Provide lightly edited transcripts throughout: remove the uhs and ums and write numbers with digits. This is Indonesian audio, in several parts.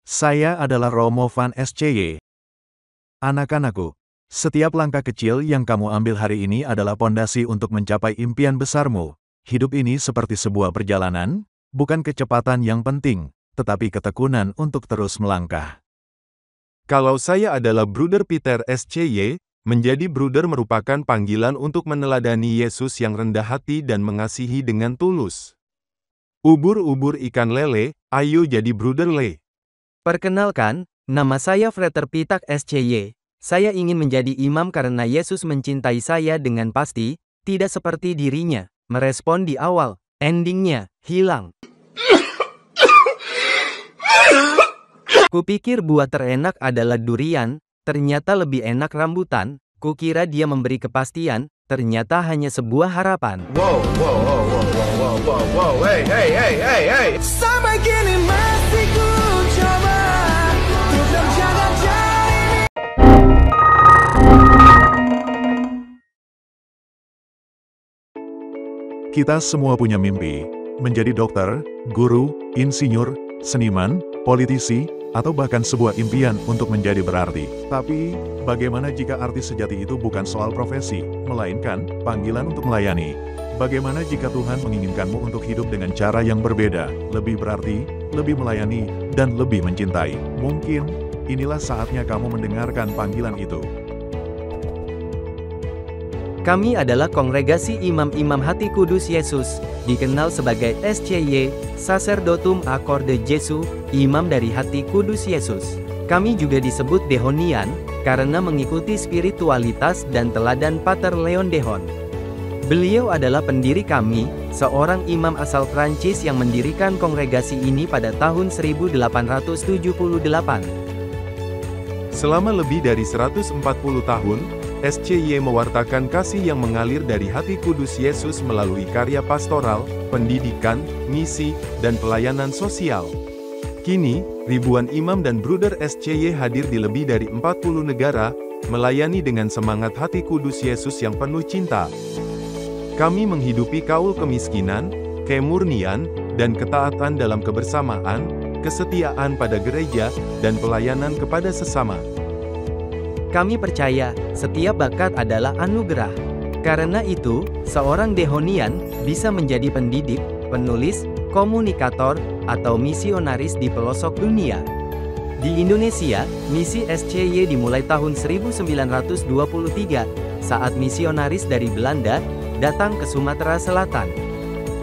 Saya adalah Romo Van SCY. Anak-anakku, setiap langkah kecil yang kamu ambil hari ini adalah pondasi untuk mencapai impian besarmu. Hidup ini seperti sebuah perjalanan, bukan kecepatan yang penting, tetapi ketekunan untuk terus melangkah. Kalau saya adalah Bruder Peter SCY, menjadi bruder merupakan panggilan untuk meneladani Yesus yang rendah hati dan mengasihi dengan tulus. Ubur-ubur ikan lele, ayo jadi bruder le. Perkenalkan, nama saya Frater Pitak SCY. Saya ingin menjadi imam karena Yesus mencintai saya dengan pasti, tidak seperti dirinya, merespon di awal, endingnya, hilang. Kupikir buah terenak adalah durian, ternyata lebih enak rambutan. Kukira dia memberi kepastian, ternyata hanya sebuah harapan. Wow, hey. Sampai kini masih ku coba untuk menjaga ini. Kita semua punya mimpi, menjadi dokter, guru, insinyur, seniman, politisi, atau bahkan sebuah impian untuk menjadi berarti. Tapi, bagaimana jika arti sejati itu bukan soal profesi, melainkan panggilan untuk melayani? Bagaimana jika Tuhan menginginkanmu untuk hidup dengan cara yang berbeda, lebih berarti, lebih melayani, dan lebih mencintai? Mungkin, inilah saatnya kamu mendengarkan panggilan itu. Kami adalah Kongregasi Imam-Imam Hati Kudus Yesus, dikenal sebagai SCY, Sacerdotum Accorde Jesu, Imam dari Hati Kudus Yesus. Kami juga disebut Dehonian, karena mengikuti spiritualitas dan teladan Pater Leon Dehon. Beliau adalah pendiri kami, seorang imam asal Prancis yang mendirikan kongregasi ini pada tahun 1878. Selama lebih dari 140 tahun, SCY mewartakan kasih yang mengalir dari hati kudus Yesus melalui karya pastoral, pendidikan, misi, dan pelayanan sosial. Kini, ribuan imam dan bruder SCY hadir di lebih dari 40 negara, melayani dengan semangat hati kudus Yesus yang penuh cinta. Kami menghidupi kaul kemiskinan, kemurnian, dan ketaatan dalam kebersamaan, kesetiaan pada gereja, dan pelayanan kepada sesama. Kami percaya, setiap bakat adalah anugerah. Karena itu, seorang Dehonian bisa menjadi pendidik, penulis, komunikator, atau misionaris di pelosok dunia. Di Indonesia, misi SCY dimulai tahun 1923, saat misionaris dari Belanda datang ke Sumatera Selatan.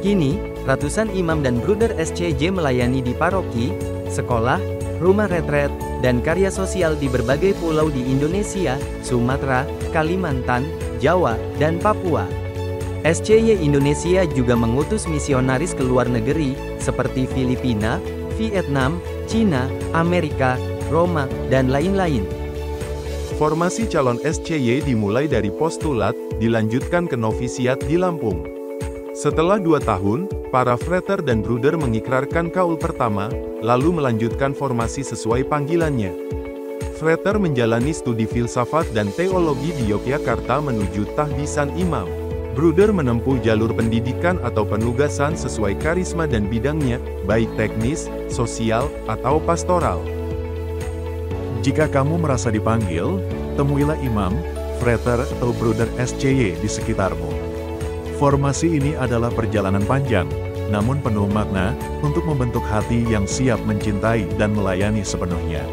Kini, ratusan imam dan bruder SCY melayani di paroki, sekolah, rumah retret, dan karya sosial di berbagai pulau di Indonesia, Sumatera, Kalimantan, Jawa, dan Papua. SCY Indonesia juga mengutus misionaris ke luar negeri, seperti Filipina, Vietnam, Cina, Amerika, Roma, dan lain-lain. Formasi calon SCY dimulai dari postulat, dilanjutkan ke novisiat di Lampung. Setelah 2 tahun, para frater dan bruder mengikrarkan kaul pertama, lalu melanjutkan formasi sesuai panggilannya. Frater menjalani studi filsafat dan teologi di Yogyakarta menuju tahbisan imam. Bruder menempuh jalur pendidikan atau penugasan sesuai karisma dan bidangnya, baik teknis, sosial, atau pastoral. Jika kamu merasa dipanggil, temuilah imam, frater, atau bruder SCY di sekitarmu. Formasi ini adalah perjalanan panjang, namun penuh makna, untuk membentuk hati yang siap mencintai dan melayani sepenuhnya.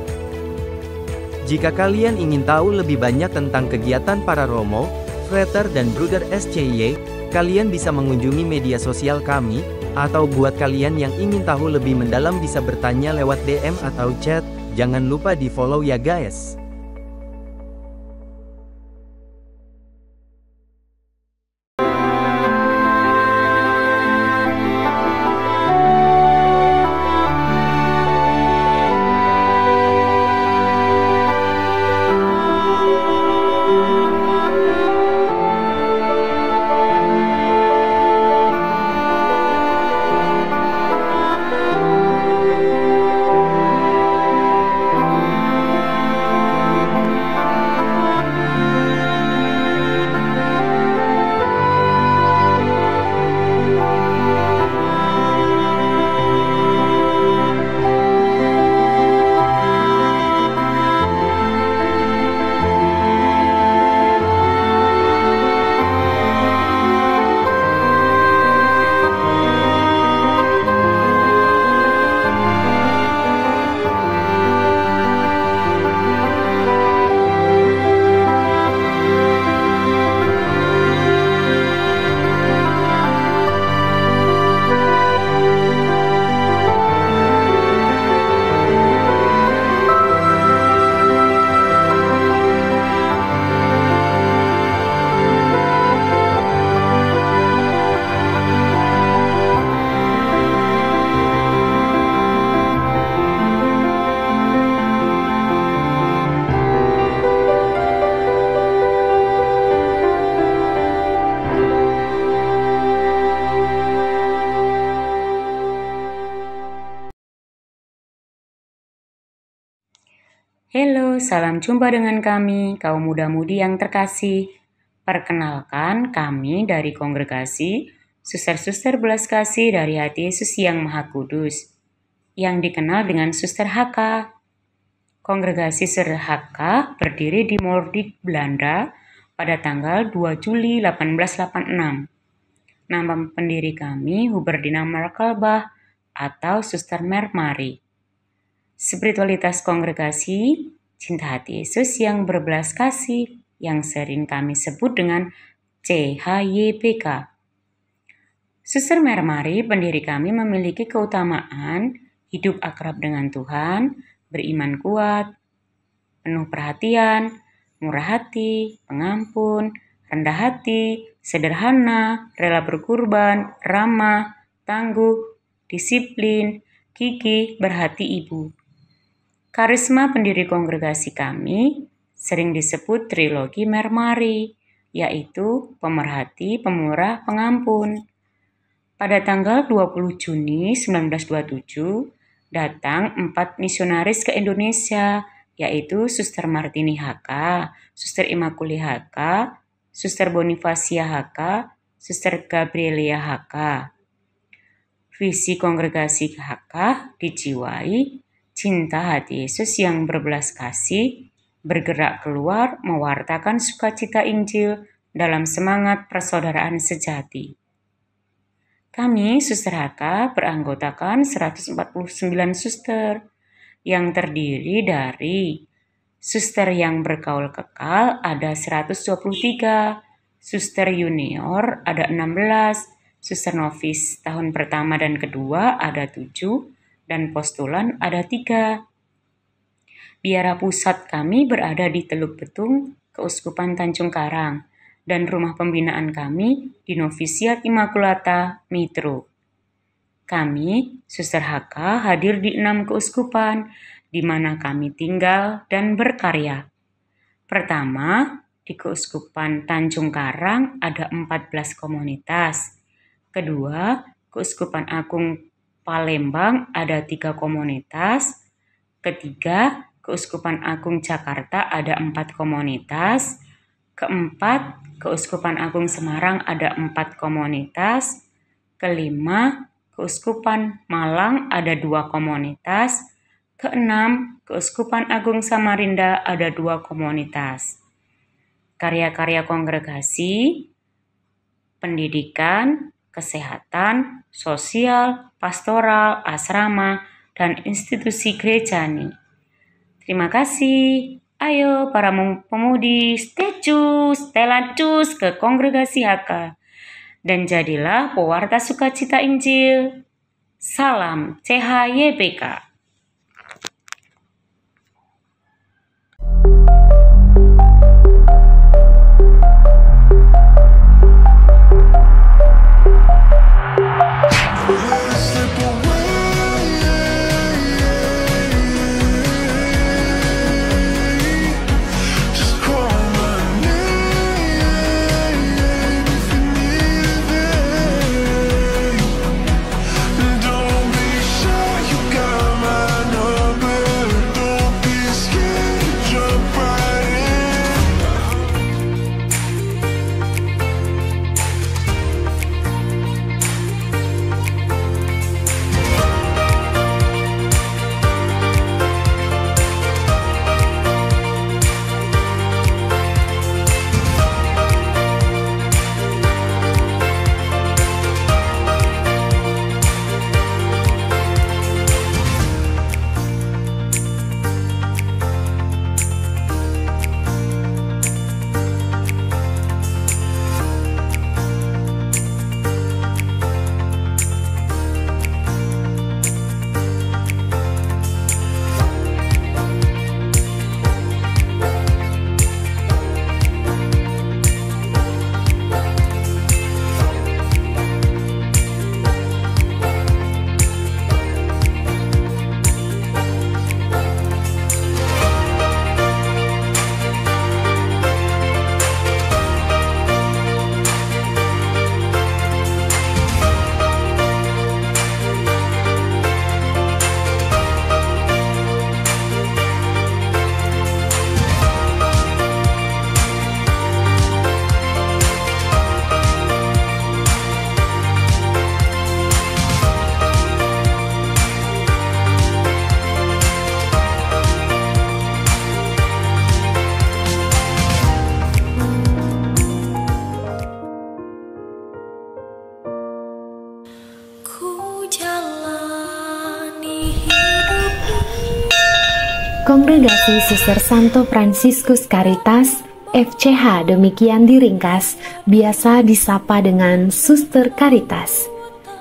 Jika kalian ingin tahu lebih banyak tentang kegiatan para Romo, frater dan bruder SCY, kalian bisa mengunjungi media sosial kami, atau buat kalian yang ingin tahu lebih mendalam bisa bertanya lewat DM atau chat, jangan lupa di follow ya guys. Halo, salam jumpa dengan kami, kaum muda-mudi yang terkasih. Perkenalkan, kami dari kongregasi Suster-Suster Belas Kasih dari Hati Yesus yang Maha Kudus, yang dikenal dengan Suster HK. Kongregasi Suster HK berdiri di Moerdijk, Belanda pada tanggal 2 Juli 1886. Nama pendiri kami Huberdina Merkelbach atau Suster Mermari. Spiritualitas kongregasi Cinta Hati Yesus yang Berbelas Kasih yang sering kami sebut dengan CHYPK. Suster Mermari, pendiri kami, memiliki keutamaan hidup akrab dengan Tuhan, beriman kuat, penuh perhatian, murah hati, pengampun, rendah hati, sederhana, rela berkurban, ramah, tangguh, disiplin, gigih, berhati ibu. Karisma pendiri kongregasi kami sering disebut trilogi Mermari, yaitu pemerhati, pemurah, pengampun. Pada tanggal 20 Juni 1927, datang 4 misionaris ke Indonesia, yaitu Suster Martini HK, Suster Immaculée HK, Suster Bonifacia HK, Suster Gabrielia HK. Visi kongregasi HK dijiwai cinta hati Yesus yang berbelas kasih, bergerak keluar mewartakan sukacita Injil dalam semangat persaudaraan sejati. Kami, Suster HK, beranggotakan 149 suster yang terdiri dari suster yang bergaul kekal ada 123, suster junior ada 16, suster novis tahun pertama dan kedua ada 7, dan postulan ada 3. Biara pusat kami berada di Teluk Betung, Keuskupan Tanjung Karang, dan rumah pembinaan kami di Novisiat Immaculata, Mitro. Kami, Suster HK, hadir di 6 keuskupan, di mana kami tinggal dan berkarya. Pertama, di Keuskupan Tanjung Karang ada 14 komunitas. Kedua, Keuskupan Agung Palembang ada 3 komunitas. Ketiga, Keuskupan Agung Jakarta ada 4 komunitas. Keempat, Keuskupan Agung Semarang ada 4 komunitas. Kelima, Keuskupan Malang ada 2 komunitas. Keenam, Keuskupan Agung Samarinda ada 2 komunitas. Karya-karya kongregasi, pendidikan, kesehatan, sosial, pastoral, asrama, dan institusi gerejani. Terima kasih. Ayo para pemudi, stay cus ke kongregasi HK. Dan jadilah pewarta sukacita Injil. Salam CHYPK. Don't be shy, you got my Kongregasi Suster Santo Fransiskus Caritas FCH demikian diringkas, biasa disapa dengan Suster Caritas.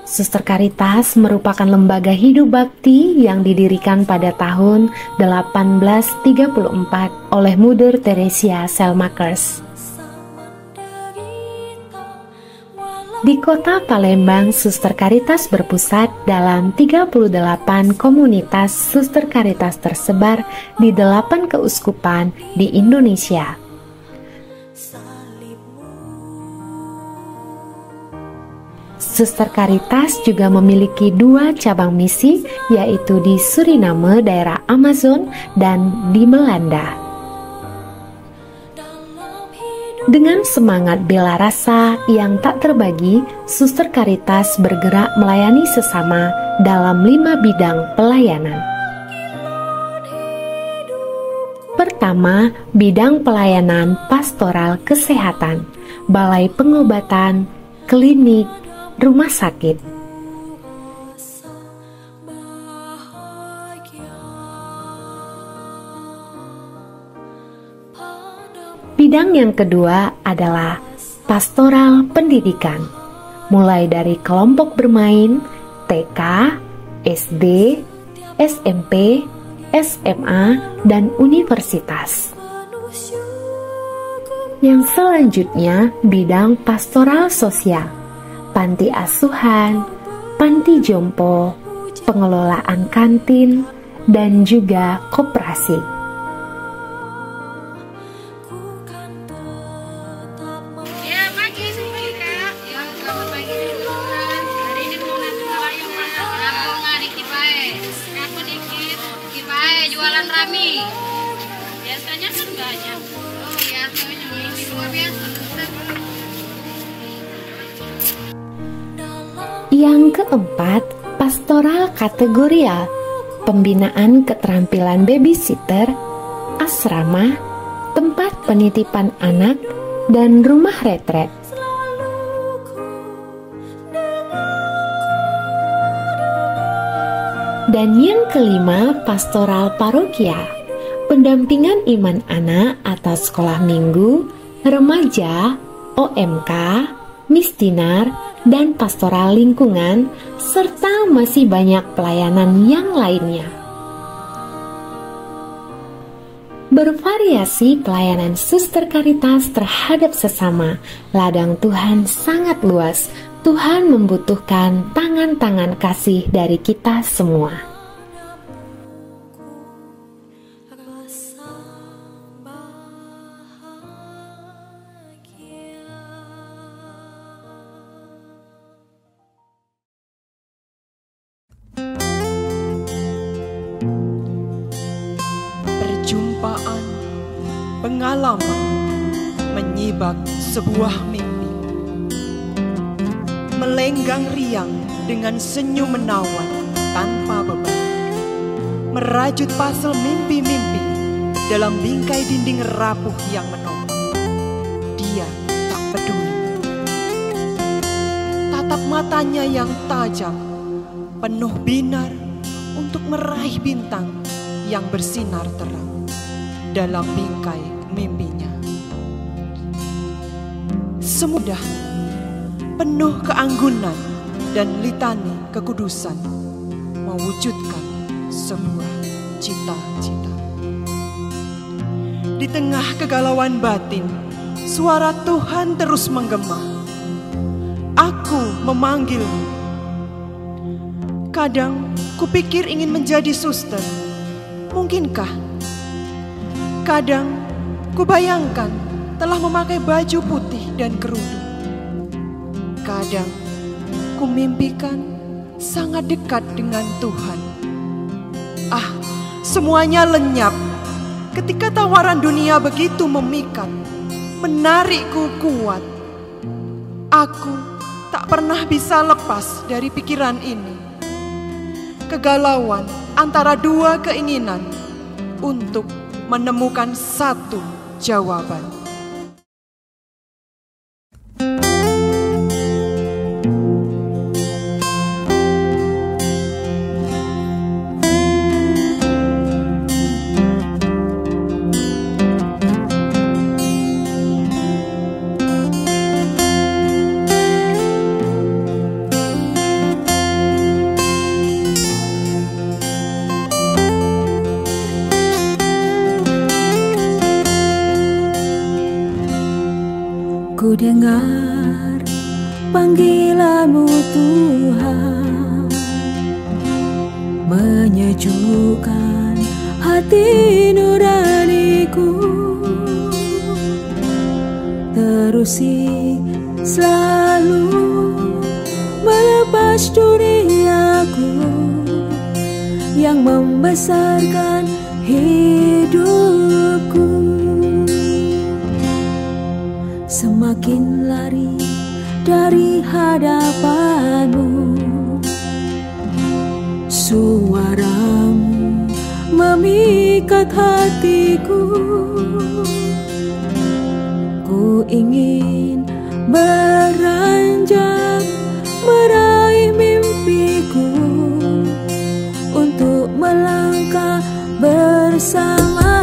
Suster Caritas merupakan lembaga hidup bakti yang didirikan pada tahun 1834 oleh Mother Teresa Selmakers. Di kota Palembang, Suster Caritas berpusat dalam 38 komunitas Suster Caritas tersebar di 8 keuskupan di Indonesia. Suster Caritas juga memiliki 2 cabang misi, yaitu di Suriname, daerah Amazon, dan di Belanda. Dengan semangat bela rasa yang tak terbagi, Suster Caritas bergerak melayani sesama dalam 5 bidang pelayanan. Pertama, bidang pelayanan pastoral kesehatan, balai pengobatan, klinik, rumah sakit. Bidang yang kedua adalah pastoral pendidikan, mulai dari kelompok bermain, TK, SD, SMP, SMA, dan universitas. Yang selanjutnya, bidang pastoral sosial, panti asuhan, panti jompo, pengelolaan kantin, dan juga koperasi. Jualan rami biasanya kan banyak. Oh ya, ini luar biasa. Yang keempat, pastoral kategorial, pembinaan keterampilan babysitter, asrama, tempat penitipan anak, dan rumah retret. Dan yang kelima, pastoral parokia, pendampingan iman anak atas sekolah minggu, remaja, OMK, misdinar, dan pastoral lingkungan, serta masih banyak pelayanan yang lainnya. Bervariasi pelayanan Suster Caritas terhadap sesama, ladang Tuhan sangat luas. Tuhan membutuhkan tangan-tangan kasih dari kita semua. Perjumpaan, pengalaman, menyibak sebuah mimpi. Melenggang riang dengan senyum menawan tanpa beban, merajut pasel mimpi-mimpi dalam bingkai dinding rapuh yang menopang. Dia tak peduli. Tatap matanya yang tajam, penuh binar untuk meraih bintang yang bersinar terang dalam bingkai mimpinya. Semudah penuh keanggunan dan litani kekudusan, mewujudkan sebuah cita-cita. Di tengah kegalauan batin, suara Tuhan terus menggema. Aku memanggilmu. Kadang kupikir ingin menjadi suster, mungkinkah? Kadang kubayangkan telah memakai baju putih dan kerudung. Kadang kumimpikan sangat dekat dengan Tuhan. Ah, semuanya lenyap ketika tawaran dunia begitu memikat, menarikku kuat. Aku tak pernah bisa lepas dari pikiran ini. Kegalauan antara 2 keinginan untuk menemukan satu jawaban. Ku dengar panggilan-Mu Tuhan, menyejukkan hati nuraniku. Terusi selalu melepas duniaku yang membesarkan hidupku. Semakin lari dari hadapan-Mu, suara-Mu memikat hatiku. Ku ingin beranjak meraih mimpiku untuk melangkah bersama